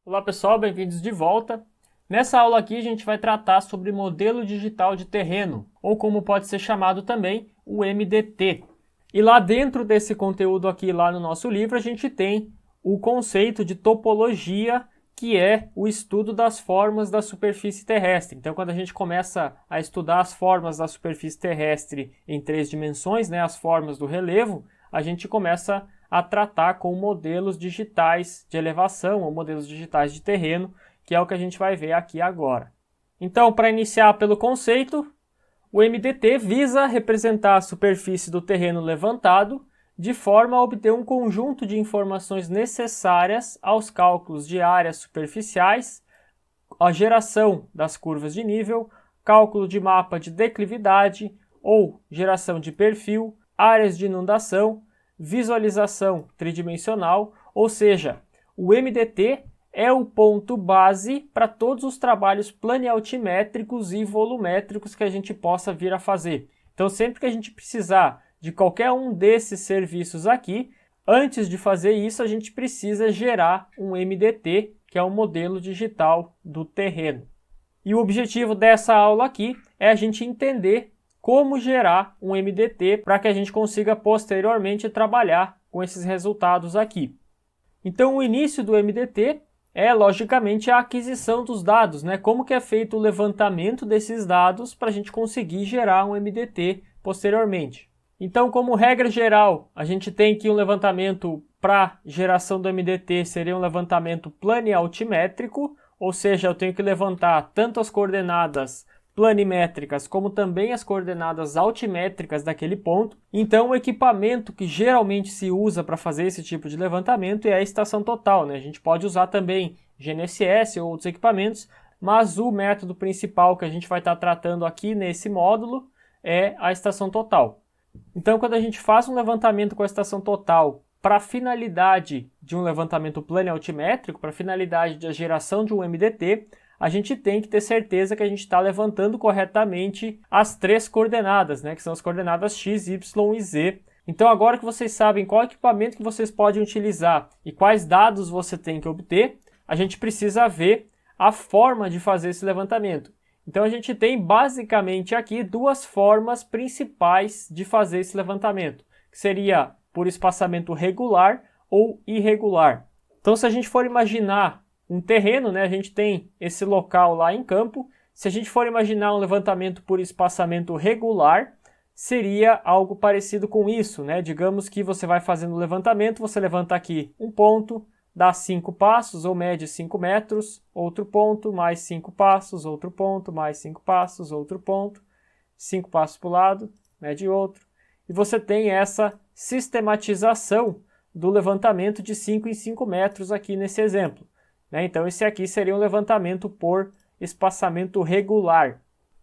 Olá pessoal, bem-vindos de volta. Nessa aula aqui a gente vai tratar sobre modelo digital de terreno, ou como pode ser chamado também, o MDT. E lá dentro desse conteúdo aqui, lá no nosso livro, a gente tem o conceito de topologia, que é o estudo das formas da superfície terrestre. Então, quando a gente começa a estudar as formas da superfície terrestre em 3 dimensões, né, as formas do relevo, a gente começa a tratar com modelos digitais de elevação ou modelos digitais de terreno, que é o que a gente vai ver aqui agora. Então, para iniciar pelo conceito, o MDT visa representar a superfície do terreno levantado de forma a obter um conjunto de informações necessárias aos cálculos de áreas superficiais, a geração das curvas de nível, cálculo de mapa de declividade ou geração de perfil, áreas de inundação, visualização tridimensional, ou seja, o MDT é o ponto base para todos os trabalhos planialtimétricos e volumétricos que a gente possa vir a fazer. Então, sempre que a gente precisar de qualquer um desses serviços aqui, antes de fazer isso, a gente precisa gerar um MDT, que é um modelo digital do terreno. E o objetivo dessa aula aqui é a gente entender como gerar um MDT para que a gente consiga posteriormente trabalhar com esses resultados aqui. Então, o início do MDT é, logicamente, a aquisição dos dados, né? Como que é feito o levantamento desses dados para a gente conseguir gerar um MDT posteriormente. Então, como regra geral, a gente tem que um levantamento para geração do MDT seria um levantamento planialtimétrico, ou seja, eu tenho que levantar tanto as coordenadas planimétricas, como também as coordenadas altimétricas daquele ponto. Então, o equipamento que geralmente se usa para fazer esse tipo de levantamento é a estação total, né? A gente pode usar também GNSS ou outros equipamentos, mas o método principal que a gente vai estar tratando aqui nesse módulo é a estação total. Então, quando a gente faz um levantamento com a estação total para a finalidade de um levantamento planialtimétrico, para a finalidade da geração de um MDT, a gente tem que ter certeza que a gente está levantando corretamente as 3 coordenadas, né, que são as coordenadas x, y e z. Então, agora que vocês sabem qual equipamento que vocês podem utilizar e quais dados você tem que obter, a gente precisa ver a forma de fazer esse levantamento. Então, a gente tem basicamente aqui 2 formas principais de fazer esse levantamento, que seria por espaçamento regular ou irregular. Então, se a gente for imaginar um terreno, né, a gente tem esse local lá em campo. Se a gente for imaginar um levantamento por espaçamento regular, seria algo parecido com isso, né? Digamos que você vai fazendo o levantamento, você levanta aqui um ponto, dá 5 passos, ou mede 5 metros, outro ponto, mais 5 passos, outro ponto, mais 5 passos, outro ponto, 5 passos para o lado, mede outro. E você tem essa sistematização do levantamento de 5 em 5 metros aqui nesse exemplo. Então, esse aqui seria um levantamento por espaçamento regular.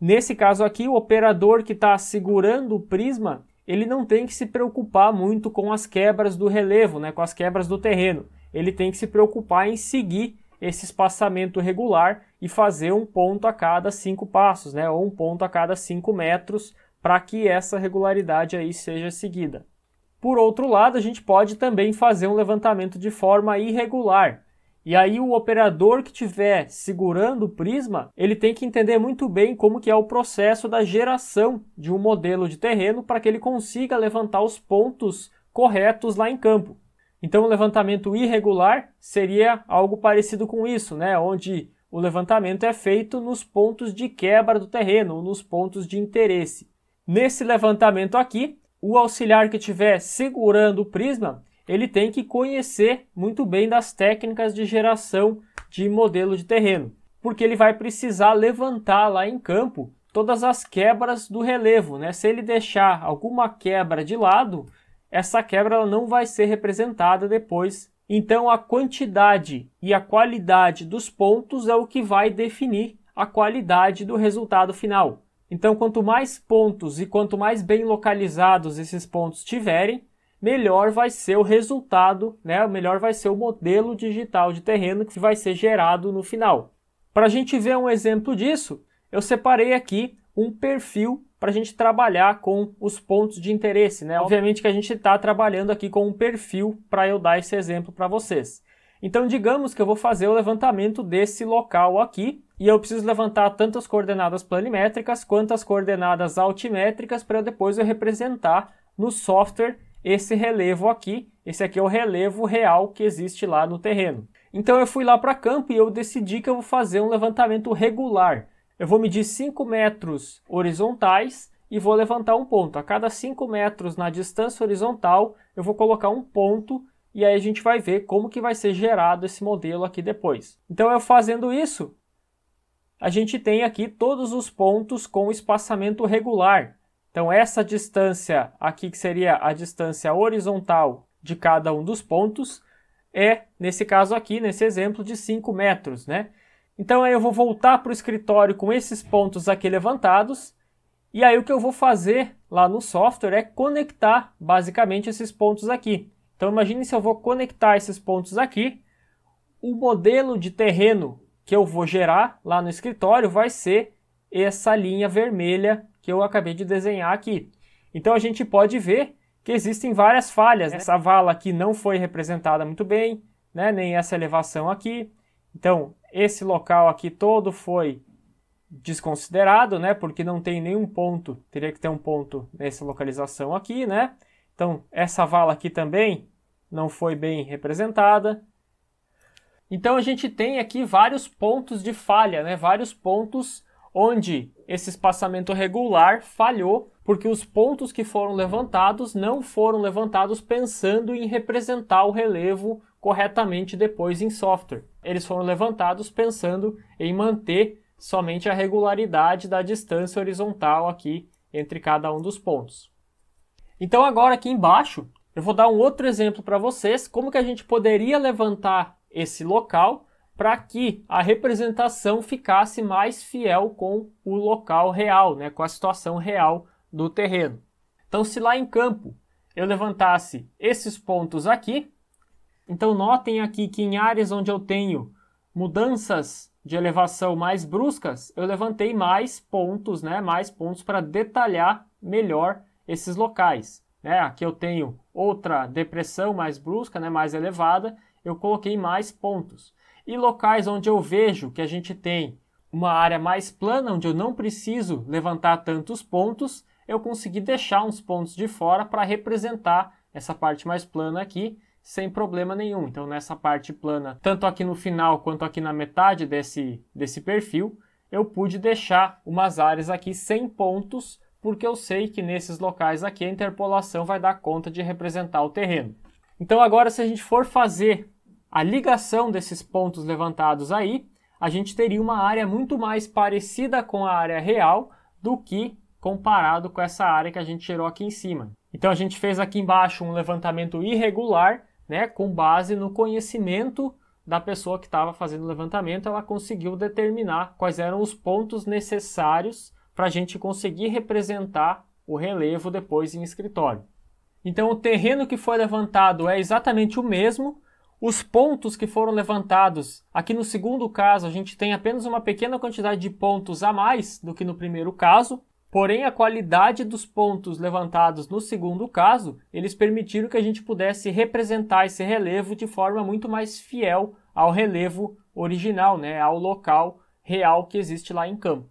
Nesse caso aqui, o operador que está segurando o prisma, ele não tem que se preocupar muito com as quebras do relevo, né, com as quebras do terreno. Ele tem que se preocupar em seguir esse espaçamento regular e fazer um ponto a cada 5 passos, né, ou um ponto a cada 5 metros, para que essa regularidade aí seja seguida. Por outro lado, a gente pode também fazer um levantamento de forma irregular. E aí o operador que estiver segurando o prisma, ele tem que entender muito bem como que é o processo da geração de um modelo de terreno para que ele consiga levantar os pontos corretos lá em campo. Então o levantamento irregular seria algo parecido com isso, né? Onde o levantamento é feito nos pontos de quebra do terreno, nos pontos de interesse. Nesse levantamento aqui, o auxiliar que estiver segurando o prisma, ele tem que conhecer muito bem das técnicas de geração de modelo de terreno, porque ele vai precisar levantar lá em campo todas as quebras do relevo, né? Se ele deixar alguma quebra de lado, essa quebra ela não vai ser representada depois. Então, a quantidade e a qualidade dos pontos é o que vai definir a qualidade do resultado final. Então, quanto mais pontos e quanto mais bem localizados esses pontos tiverem, melhor vai ser o resultado, né? Melhor vai ser o modelo digital de terreno que vai ser gerado no final. Para a gente ver um exemplo disso, eu separei aqui um perfil para a gente trabalhar com os pontos de interesse, né? Obviamente que a gente está trabalhando aqui com um perfil para eu dar esse exemplo para vocês. Então digamos que eu vou fazer o levantamento desse local aqui, e eu preciso levantar tanto as coordenadas planimétricas quanto as coordenadas altimétricas para depois eu representar no software esse relevo aqui. Esse aqui é o relevo real que existe lá no terreno. Então eu fui lá para campo e eu decidi que eu vou fazer um levantamento regular. Eu vou medir 5 metros horizontais e vou levantar um ponto. A cada 5 metros na distância horizontal eu vou colocar um ponto e aí a gente vai ver como que vai ser gerado esse modelo aqui depois. Então eu fazendo isso, a gente tem aqui todos os pontos com espaçamento regular. Então essa distância aqui, que seria a distância horizontal de cada um dos pontos, é, nesse caso aqui, nesse exemplo, de 5 metros, né? Então aí eu vou voltar para o escritório com esses pontos aqui levantados, e aí o que eu vou fazer lá no software é conectar basicamente esses pontos aqui. Então imagine se eu vou conectar esses pontos aqui, o modelo de terreno que eu vou gerar lá no escritório vai ser essa linha vermelha que eu acabei de desenhar aqui. Então a gente pode ver que existem várias falhas. Essa vala aqui não foi representada muito bem, né? Nem essa elevação aqui. Então esse local aqui todo foi desconsiderado, né? Porque não tem nenhum ponto, teria que ter um ponto nessa localização aqui, né? Então essa vala aqui também não foi bem representada. Então a gente tem aqui vários pontos de falha, né? Vários pontos onde esse espaçamento regular falhou, porque os pontos que foram levantados não foram levantados pensando em representar o relevo corretamente depois em software. Eles foram levantados pensando em manter somente a regularidade da distância horizontal aqui entre cada um dos pontos. Então agora aqui embaixo eu vou dar um outro exemplo para vocês, como que a gente poderia levantar esse local para que a representação ficasse mais fiel com o local real, né, com a situação real do terreno. Então se lá em campo eu levantasse esses pontos aqui, então notem aqui que em áreas onde eu tenho mudanças de elevação mais bruscas, eu levantei mais pontos, né, mais pontos para detalhar melhor esses locais. Né? Aqui eu tenho outra depressão mais brusca, né, mais elevada, eu coloquei mais pontos. E locais onde eu vejo que a gente tem uma área mais plana, onde eu não preciso levantar tantos pontos, eu consegui deixar uns pontos de fora para representar essa parte mais plana aqui, sem problema nenhum. Então nessa parte plana, tanto aqui no final quanto aqui na metade desse perfil, eu pude deixar umas áreas aqui sem pontos, porque eu sei que nesses locais aqui a interpolação vai dar conta de representar o terreno. Então agora se a gente for fazer a ligação desses pontos levantados aí, a gente teria uma área muito mais parecida com a área real do que comparado com essa área que a gente gerou aqui em cima. Então a gente fez aqui embaixo um levantamento irregular, né, com base no conhecimento da pessoa que estava fazendo o levantamento, ela conseguiu determinar quais eram os pontos necessários para a gente conseguir representar o relevo depois em escritório. Então o terreno que foi levantado é exatamente o mesmo. Os pontos que foram levantados, aqui no segundo caso a gente tem apenas uma pequena quantidade de pontos a mais do que no primeiro caso, porém a qualidade dos pontos levantados no segundo caso, eles permitiram que a gente pudesse representar esse relevo de forma muito mais fiel ao relevo original, né, ao local real que existe lá em campo.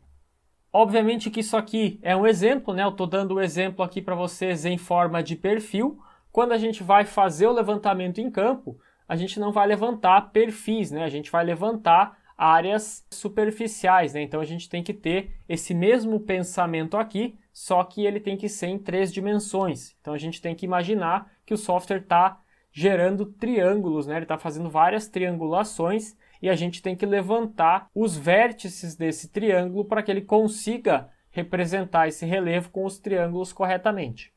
Obviamente que isso aqui é um exemplo, né? Eu estou dando o exemplo aqui para vocês em forma de perfil. Quando a gente vai fazer o levantamento em campo, a gente não vai levantar perfis, né? A gente vai levantar áreas superficiais, né? Então a gente tem que ter esse mesmo pensamento aqui, só que ele tem que ser em 3 dimensões. Então a gente tem que imaginar que o software está gerando triângulos, né? Ele está fazendo várias triangulações e a gente tem que levantar os vértices desse triângulo para que ele consiga representar esse relevo com os triângulos corretamente.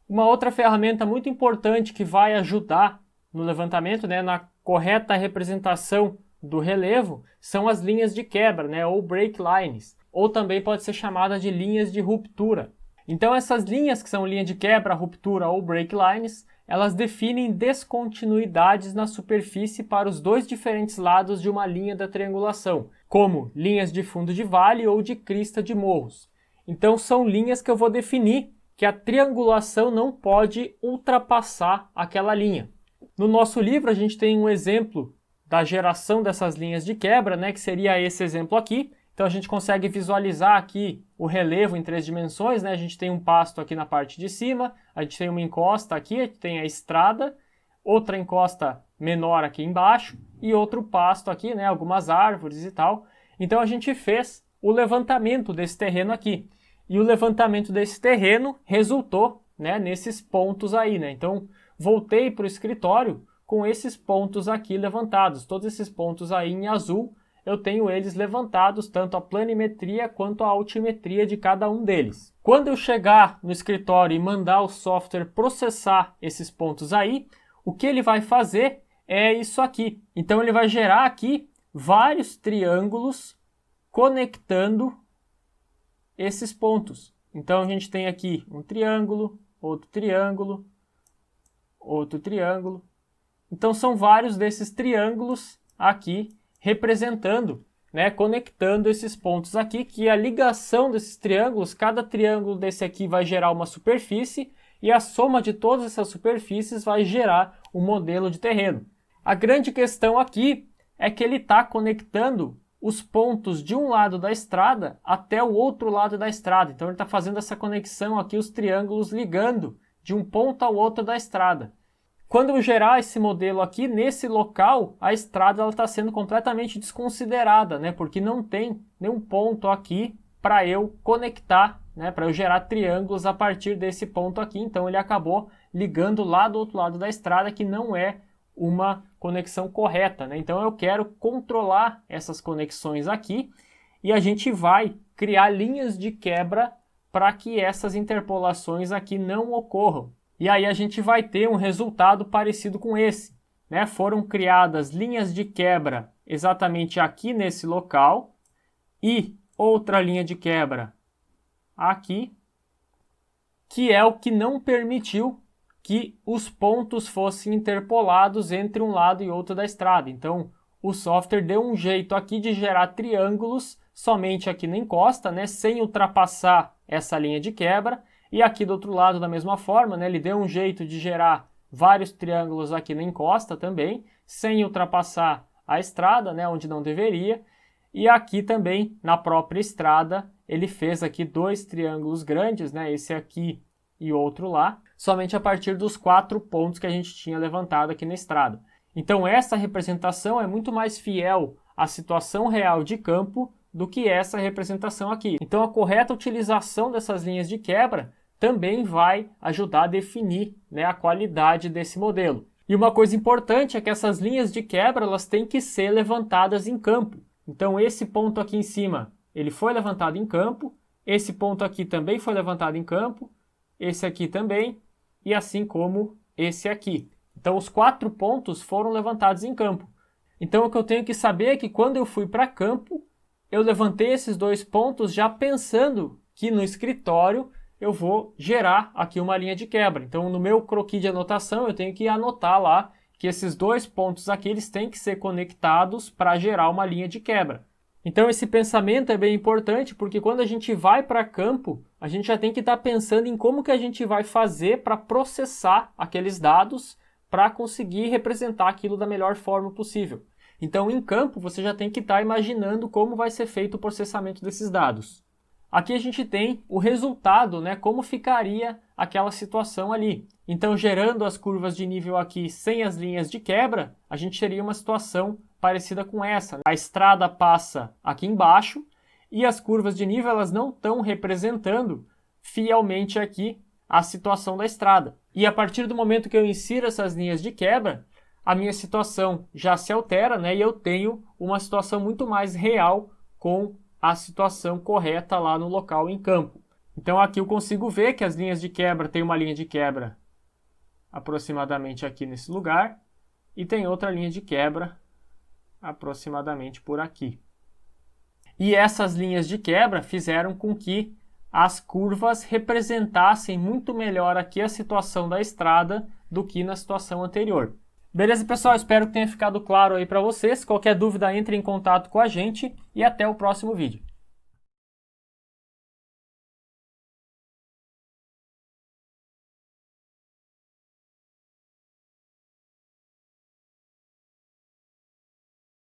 Uma outra ferramenta muito importante que vai ajudar no levantamento, né, na correta representação do relevo, são as linhas de quebra, né, ou break lines, ou também pode ser chamada de linhas de ruptura. Então essas linhas que são linha de quebra, ruptura ou break lines, elas definem descontinuidades na superfície para os 2 diferentes lados de uma linha da triangulação, como linhas de fundo de vale ou de crista de morros. Então são linhas que eu vou definir que a triangulação não pode ultrapassar aquela linha. No nosso livro a gente tem um exemplo da geração dessas linhas de quebra, né, que seria esse exemplo aqui. Então a gente consegue visualizar aqui o relevo em 3 dimensões, né? A gente tem um pasto aqui na parte de cima, a gente tem uma encosta aqui, tem a estrada, outra encosta menor aqui embaixo e outro pasto aqui, né? Algumas árvores e tal. Então a gente fez o levantamento desse terreno aqui. E o levantamento desse terreno resultou, né, nesses pontos aí, né? Então voltei para o escritório com esses pontos aqui levantados. Todos esses pontos aí em azul, eu tenho eles levantados, tanto a planimetria quanto a altimetria de cada um deles. Quando eu chegar no escritório e mandar o software processar esses pontos aí, o que ele vai fazer é isso aqui. Então ele vai gerar aqui vários triângulos conectando esses pontos. Então a gente tem aqui um triângulo, outro triângulo, outro triângulo. Então são vários desses triângulos aqui representando, né, conectando esses pontos aqui, que a ligação desses triângulos, cada triângulo desse aqui vai gerar uma superfície e a soma de todas essas superfícies vai gerar um modelo de terreno. A grande questão aqui é que ele está conectando os pontos de um lado da estrada até o outro lado da estrada. Então ele está fazendo essa conexão aqui, os triângulos ligando de um ponto ao outro da estrada. Quando eu gerar esse modelo aqui, nesse local, a estrada está sendo completamente desconsiderada, né? Porque não tem nenhum ponto aqui para eu conectar, né? Para eu gerar triângulos a partir desse ponto aqui. Então ele acabou ligando lá do outro lado da estrada, que não é uma conexão correta, né? Então eu quero controlar essas conexões aqui e a gente vai criar linhas de quebra para que essas interpolações aqui não ocorram. E aí a gente vai ter um resultado parecido com esse, né? Foram criadas linhas de quebra exatamente aqui nesse local e outra linha de quebra aqui, que é o que não permitiu que os pontos fossem interpolados entre um lado e outro da estrada. Então o software deu um jeito aqui de gerar triângulos somente aqui na encosta, né? Sem ultrapassar essa linha de quebra. E aqui do outro lado, da mesma forma, né, ele deu um jeito de gerar vários triângulos aqui na encosta também, sem ultrapassar a estrada, né, onde não deveria. E aqui também, na própria estrada, ele fez aqui 2 triângulos grandes, né, esse aqui e outro lá, somente a partir dos 4 pontos que a gente tinha levantado aqui na estrada. Então essa representação é muito mais fiel à situação real de campo do que essa representação aqui. Então a correta utilização dessas linhas de quebra também vai ajudar a definir, né, a qualidade desse modelo. E uma coisa importante é que essas linhas de quebra elas têm que ser levantadas em campo. Então esse ponto aqui em cima, ele foi levantado em campo, esse ponto aqui também foi levantado em campo, esse aqui também, e assim como esse aqui. Então os 4 pontos foram levantados em campo. Então o que eu tenho que saber é que quando eu fui para campo, eu levantei esses 2 pontos já pensando que no escritório eu vou gerar aqui uma linha de quebra. Então, no meu croquis de anotação, eu tenho que anotar lá que esses 2 pontos aqui eles têm que ser conectados para gerar uma linha de quebra. Então, esse pensamento é bem importante, porque quando a gente vai para campo, a gente já tem que estar pensando em como que a gente vai fazer para processar aqueles dados para conseguir representar aquilo da melhor forma possível. Então, em campo, você já tem que estar imaginando como vai ser feito o processamento desses dados. Aqui a gente tem o resultado, né, como ficaria aquela situação ali. Então, gerando as curvas de nível aqui sem as linhas de quebra, a gente teria uma situação parecida com essa. A estrada passa aqui embaixo e as curvas de nível elas não estão representando fielmente aqui a situação da estrada. E a partir do momento que eu insiro essas linhas de quebra, a minha situação já se altera, né, e eu tenho uma situação muito mais real com a situação correta lá no local em campo. Então aqui eu consigo ver que as linhas de quebra, tem uma linha de quebra aproximadamente aqui nesse lugar e tem outra linha de quebra aproximadamente por aqui. E essas linhas de quebra fizeram com que as curvas representassem muito melhor aqui a situação da estrada do que na situação anterior. Beleza, pessoal? Espero que tenha ficado claro aí para vocês. Qualquer dúvida, entre em contato com a gente e até o próximo vídeo.